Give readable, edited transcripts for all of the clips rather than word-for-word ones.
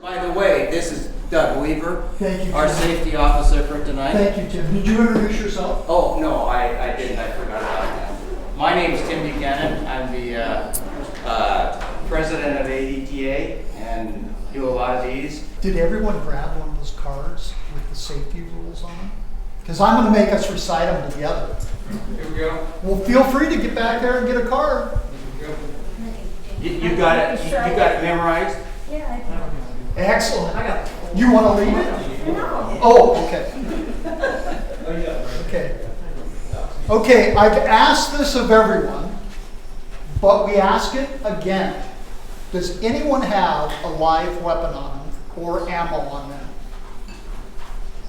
By the way, this is Doug Weaver, Thank you, our Tim. safety officer for tonight. Thank you, Tim. Did you introduce yourself? Oh, no, I didn't. I forgot about that. My name is Tim Buchanan. I'm the president of ADTA and do a lot of these. Did everyone grab one of those cards with the safety rules on them? Because I'm going to make us recite them together. Here we go. Well, feel free to get back there and get a card. You got it. You got it memorized. Yeah, I do. Excellent. You want to lead it? No. Oh, okay. Okay. Okay, I've asked this of everyone, but we ask it again. Does anyone have a live weapon on them or ammo on them?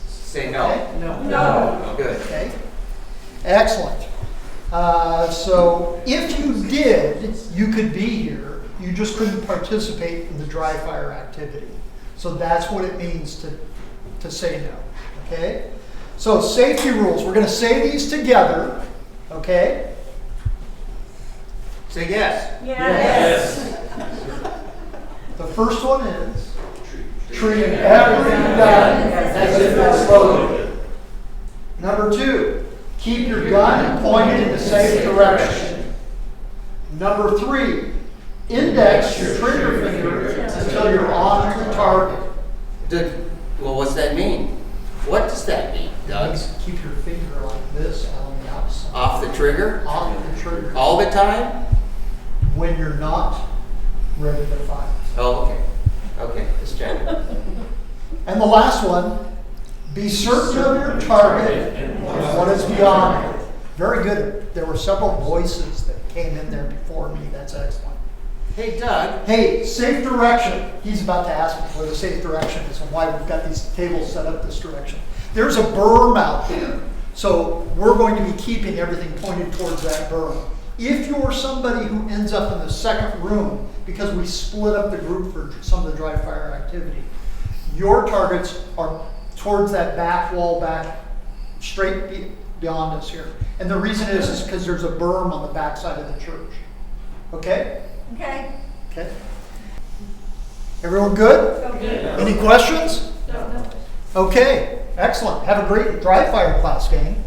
Say no. Okay. No. Good. Okay. Excellent. So if you did, you could be here. You just couldn't participate in the dry fire activity. So that's what it means to say no. Okay? So safety rules. We're going to say these together. Okay? Say yes. Yes. The first one is treat everything done as if it's loaded. Number 2, keep your gun pointed in the safe direction. Number 3, index your trigger finger until you're on the target. Well, what's that mean? What does that mean, Doug? Keep your finger like this on the outside. Off the trigger? Off the trigger. All the time? When you're not ready to fire. Oh, okay. Okay, just checking. And the last one, be certain of your target and what is beyond it. Very good. There were several voices that came in there before me. That's excellent. Hey, Doug. Hey, safe direction. He's about to ask me where the safe direction is and why we've got these tables set up this direction. There's a berm out there. So we're going to be keeping everything pointed towards that berm. If you're somebody who ends up in the second room, because we split up the group for some of the dry fire activity, your targets are towards that back wall, back straight beyond us here. And the reason is because there's a berm on the back side of the church. Okay? Okay. Okay. Everyone good? Okay. Any questions? No. Okay. Excellent. Have a great dry fire class, gang.